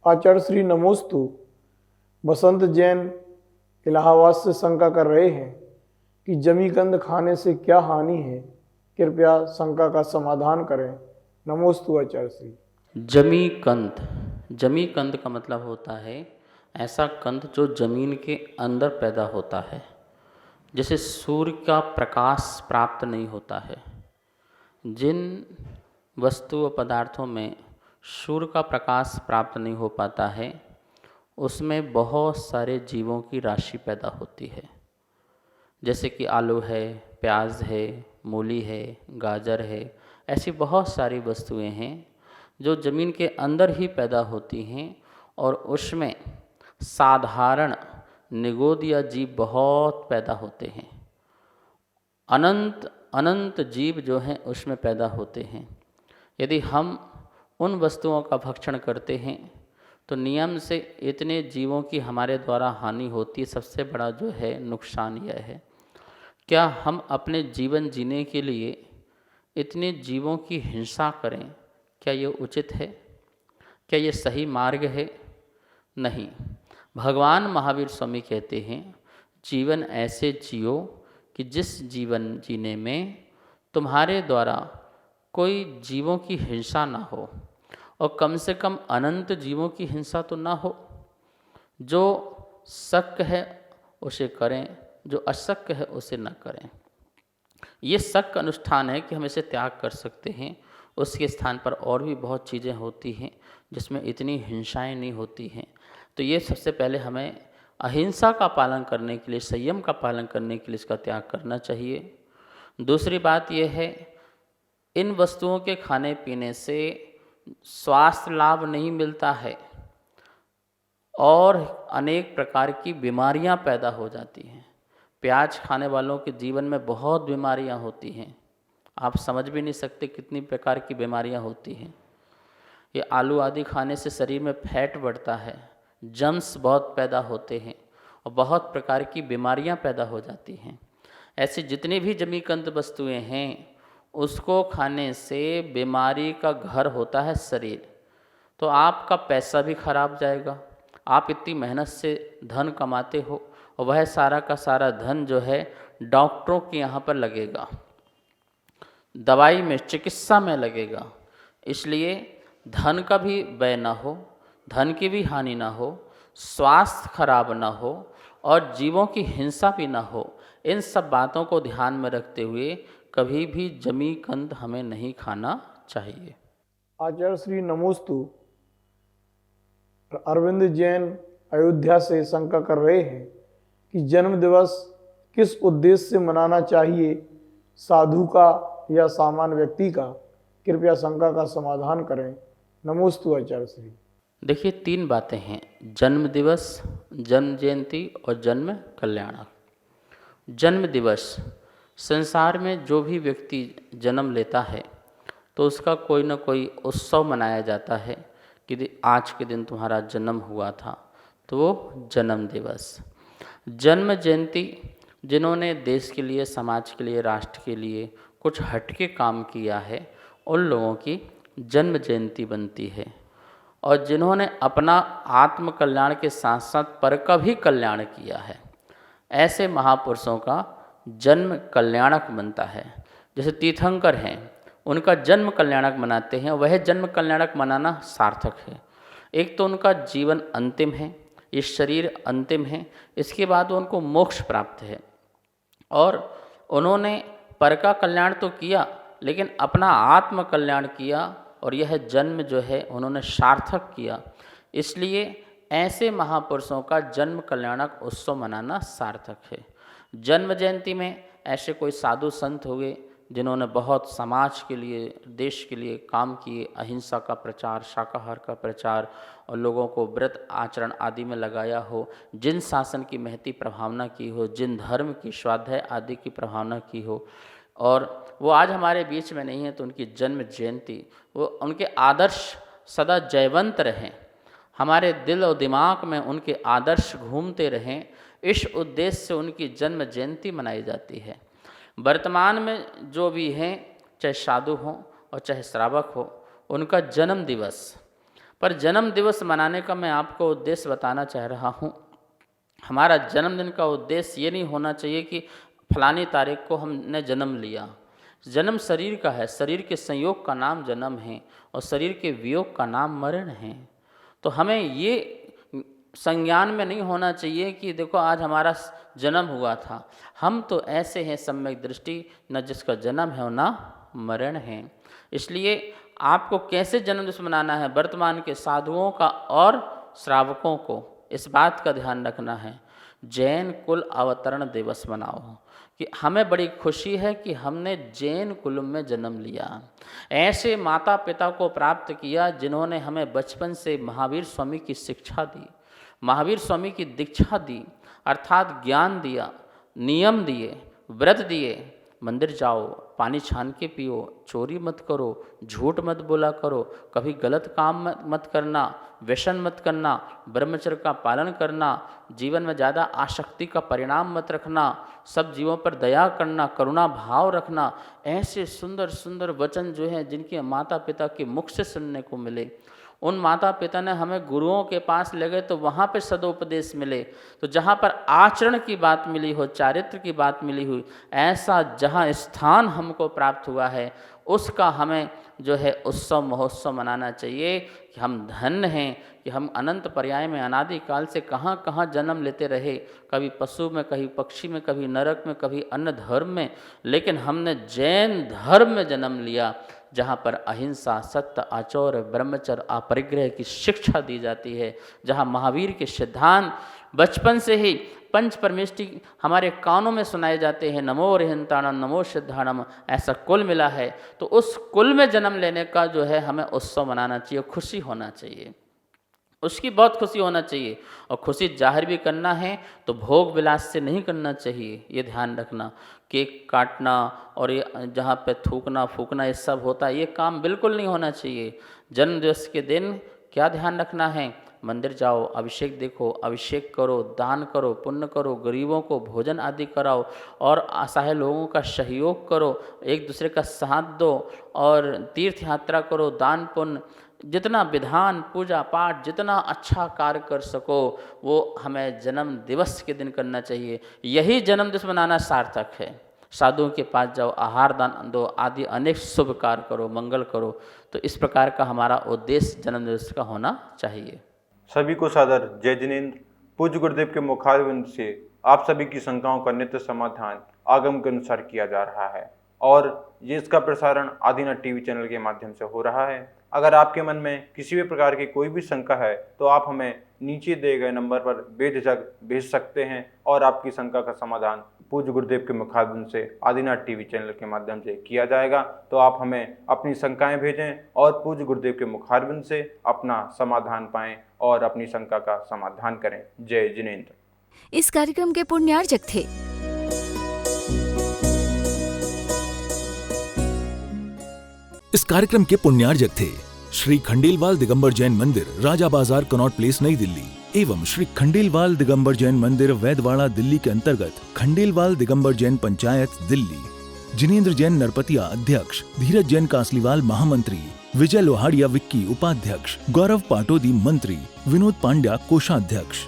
आचार्य श्री नमोस्तु बसंत जैन इलाहाबाद से शंका कर रहे हैं कि जमीकंद खाने से क्या हानि है, कृपया शंका का समाधान करें। नमोस्तु आचार्य श्री। जमीकंद जमीकंद का मतलब होता है ऐसा कंद जो जमीन के अंदर पैदा होता है, जैसे सूर्य का प्रकाश प्राप्त नहीं होता है। जिन वस्तु व पदार्थों में सूर्य का प्रकाश प्राप्त नहीं हो पाता है उसमें बहुत सारे जीवों की राशि पैदा होती है, जैसे कि आलू है, प्याज है, मूली है, गाजर है। ऐसी बहुत सारी वस्तुएं हैं जो ज़मीन के अंदर ही पैदा होती हैं और उसमें साधारण निगोद या जीव बहुत पैदा होते हैं। अनंत अनंत जीव जो हैं उसमें पैदा होते हैं। यदि हम उन वस्तुओं का भक्षण करते हैं तो नियम से इतने जीवों की हमारे द्वारा हानि होती है। सबसे बड़ा जो है नुकसान यह है, क्या हम अपने जीवन जीने के लिए इतने जीवों की हिंसा करें? क्या ये उचित है? क्या ये सही मार्ग है? नहीं। भगवान महावीर स्वामी कहते हैं जीवन ऐसे जियो कि जिस जीवन जीने में तुम्हारे द्वारा कोई जीवों की हिंसा ना हो, और कम से कम अनंत जीवों की हिंसा तो ना हो। जो शक्य है उसे करें, जो अशक्य है उसे न करें। ये शक्य अनुष्ठान है कि हम इसे त्याग कर सकते हैं। उसके स्थान पर और भी बहुत चीज़ें होती हैं जिसमें इतनी हिंसाएं नहीं होती हैं। तो ये सबसे पहले हमें अहिंसा का पालन करने के लिए, संयम का पालन करने के लिए इसका त्याग करना चाहिए। दूसरी बात यह है, इन वस्तुओं के खाने पीने से स्वास्थ्य लाभ नहीं मिलता है और अनेक प्रकार की बीमारियां पैदा हो जाती हैं। प्याज खाने वालों के जीवन में बहुत बीमारियां होती हैं, आप समझ भी नहीं सकते कितनी प्रकार की बीमारियां होती हैं। ये आलू आदि खाने से शरीर में फैट बढ़ता है, जम्स बहुत पैदा होते हैं और बहुत प्रकार की बीमारियां पैदा हो जाती हैं। ऐसी जितनी भी जमीकंद वस्तुएं हैं उसको खाने से बीमारी का घर होता है शरीर। तो आपका पैसा भी खराब जाएगा। आप इतनी मेहनत से धन कमाते हो और वह सारा का सारा धन जो है डॉक्टरों के यहाँ पर लगेगा, दवाई में, चिकित्सा में लगेगा। इसलिए धन का भी व्यय ना हो, धन की भी हानि ना हो, स्वास्थ्य खराब ना हो और जीवों की हिंसा भी ना हो। इन सब बातों को ध्यान में रखते हुए कभी भी जमीकंद हमें नहीं खाना चाहिए। आचार्य श्री नमोस्तु अरविंद जैन अयोध्या से शंका कर रहे हैं कि जन्म दिवस किस उद्देश्य से मनाना चाहिए, साधु का या सामान्य व्यक्ति का? कृपया शंका का समाधान करें। नमोस्तु आचार्य श्री। देखिए, 3 बातें हैं, जन्म दिवस, जन्म जयंती और जन्म कल्याणक। जन्म दिवस, संसार में जो भी व्यक्ति जन्म लेता है तो उसका कोई ना कोई उत्सव मनाया जाता है कि आज के दिन तुम्हारा जन्म हुआ था, तो वो जन्म दिवस। जन्म जयंती, जिन्होंने देश के लिए, समाज के लिए, राष्ट्र के लिए कुछ हटके काम किया है उन लोगों की जन्म जयंती बनती है। और जिन्होंने अपना आत्म कल्याण के साथ साथ पर का भी कल्याण किया है, ऐसे महापुरुषों का जन्म कल्याणक बनता है। जैसे तीर्थंकर हैं, उनका जन्म कल्याणक मनाते हैं। वह जन्म कल्याणक मनाना सार्थक है। एक तो उनका जीवन अंतिम है, ये शरीर अंतिम है, इसके बाद उनको मोक्ष प्राप्त है। और उन्होंने पर का कल्याण तो किया लेकिन अपना आत्म कल्याण किया और यह जन्म जो है उन्होंने सार्थक किया। इसलिए ऐसे महापुरुषों का जन्म कल्याणक उत्सव मनाना सार्थक है। जन्म जयंती में ऐसे कोई साधु संत हुए जिन्होंने बहुत समाज के लिए, देश के लिए काम किए, अहिंसा का प्रचार, शाकाहार का प्रचार और लोगों को व्रत आचरण आदि में लगाया हो, जिन शासन की महती प्रभावना की हो, जिन धर्म की, स्वाध्याय आदि की प्रभावना की हो, और वो आज हमारे बीच में नहीं है, तो उनकी जन्म जयंती, वो उनके आदर्श सदा जयवंत रहें, हमारे दिल और दिमाग में उनके आदर्श घूमते रहें, इस उद्देश्य से उनकी जन्म जयंती मनाई जाती है। वर्तमान में जो भी हैं, चाहे साधु हों और चाहे श्रावक हो, उनका जन्म दिवस पर जन्म दिवस मनाने का मैं आपको उद्देश्य बताना चाह रहा हूँ। हमारा जन्मदिन का उद्देश्य ये नहीं होना चाहिए कि फलानी तारीख को हमने जन्म लिया। जन्म शरीर का है, शरीर के संयोग का नाम जन्म है और शरीर के वियोग का नाम मरण है। तो हमें ये संज्ञान में नहीं होना चाहिए कि देखो आज हमारा जन्म हुआ था। हम तो ऐसे हैं सम्यक दृष्टि, न जिसका जन्म है और न मरण है। इसलिए आपको कैसे जन्मदिवस मनाना है, वर्तमान के साधुओं का और श्रावकों को इस बात का ध्यान रखना है। जैन कुल अवतरण दिवस मनाओ कि हमें बड़ी खुशी है कि हमने जैन कुल में जन्म लिया, ऐसे माता पिता को प्राप्त किया जिन्होंने हमें बचपन से महावीर स्वामी की शिक्षा दी, महावीर स्वामी की दीक्षा दी, अर्थात ज्ञान दिया, नियम दिए, व्रत दिए। मंदिर जाओ, पानी छान के पियो, चोरी मत करो, झूठ मत बोला करो, कभी गलत काम मत करना, व्यसन मत करना, ब्रह्मचर्य का पालन करना, जीवन में ज़्यादा आसक्ति का परिणाम मत रखना, सब जीवों पर दया करना, करुणा भाव रखना। ऐसे सुंदर सुंदर वचन जो हैं जिनके माता पिता के मुख से सुनने को मिले। उन माता पिता ने हमें गुरुओं के पास ले गए तो वहाँ पे सदोपदेश मिले। तो जहाँ पर आचरण की बात मिली हो, चारित्र की बात मिली हुई, ऐसा जहाँ स्थान हमको प्राप्त हुआ है उसका हमें जो है उत्सव महोत्सव मनाना चाहिए कि हम धन्य हैं कि हम अनंत पर्याय में अनादि काल से कहाँ कहाँ जन्म लेते रहे, कभी पशु में, कभी पक्षी में, कभी नरक में, कभी अन्य धर्म में, लेकिन हमने जैन धर्म में जन्म लिया जहाँ पर अहिंसा, सत्य, आचौर्य, ब्रह्मचर्य, अपरिग्रह की शिक्षा दी जाती है, जहाँ महावीर के सिद्धांत बचपन से ही पंच परमेष्टि हमारे कानों में सुनाए जाते हैं। नमो रिहंताणम, नमो सिद्धाणम, ऐसा कुल मिला है। तो उस कुल में जन्म लेने का जो है हमें उत्सव मनाना चाहिए, खुशी होना चाहिए, उसकी बहुत खुशी होना चाहिए। और खुशी जाहिर भी करना है तो भोग विलास से नहीं करना चाहिए, ये ध्यान रखना। केक काटना और ये जहाँ पे थूकना फूकना ये सब होता है, ये काम बिल्कुल नहीं होना चाहिए। जन्मदिवस के दिन क्या ध्यान रखना है, मंदिर जाओ, अभिषेक देखो, अभिषेक करो, दान करो, पुण्य करो, गरीबों को भोजन आदि कराओ और असहाय लोगों का सहयोग करो, एक दूसरे का साथ दो और तीर्थ यात्रा करो, दान पुण्य, जितना विधान पूजा पाठ जितना अच्छा कार्य कर सको वो हमें जन्म दिवस के दिन करना चाहिए। यही जन्म दिवस मनाना सार्थक है। साधुओं के पास जाओ, आहार दान दो, आदि अनेक शुभ कार्य करो, मंगल करो। तो इस प्रकार का हमारा उद्देश्य जन्म दिवस का होना चाहिए। सभी को सादर जय जिनेंद्र। पूज्य गुरुदेव के मुखारविंद से आप सभी की शंकाओं का नित्य समाधान आगम के अनुसार किया जा रहा है और ये इसका प्रसारण आदिनाथ टीवी चैनल के माध्यम से हो रहा है। अगर आपके मन में किसी भी प्रकार की कोई भी शंका है तो आप हमें नीचे दिए गए नंबर पर बेझिझक भेज सकते हैं और आपकी शंका का समाधान पूज्य गुरुदेव के मुखारविंद से आदिनाथ टीवी चैनल के माध्यम से किया जाएगा। तो आप हमें अपनी शंकाएं भेजें और पूज्य गुरुदेव के मुखारविंद से अपना समाधान पाएं और अपनी शंका का समाधान करें। जय जिनेंद्र। इस कार्यक्रम के पुण्यार्चक थे इस कार्यक्रम के पुण्यार्चक थे श्री खंडेलवाल दिगंबर जैन मंदिर, राजा बाजार, कनॉट प्लेस, नई दिल्ली एवं श्री खंडेलवाल दिगंबर जैन मंदिर, वैदवाड़ा, दिल्ली के अंतर्गत खंडेलवाल दिगंबर जैन पंचायत, दिल्ली। जिनेंद्र जैन नरपतिया अध्यक्ष, धीरज जैन कासलीवाल महामंत्री, विजय लोहाड़िया विक्की उपाध्यक्ष, गौरव पाटोदी मंत्री, विनोद पांड्या कोषाध्यक्ष।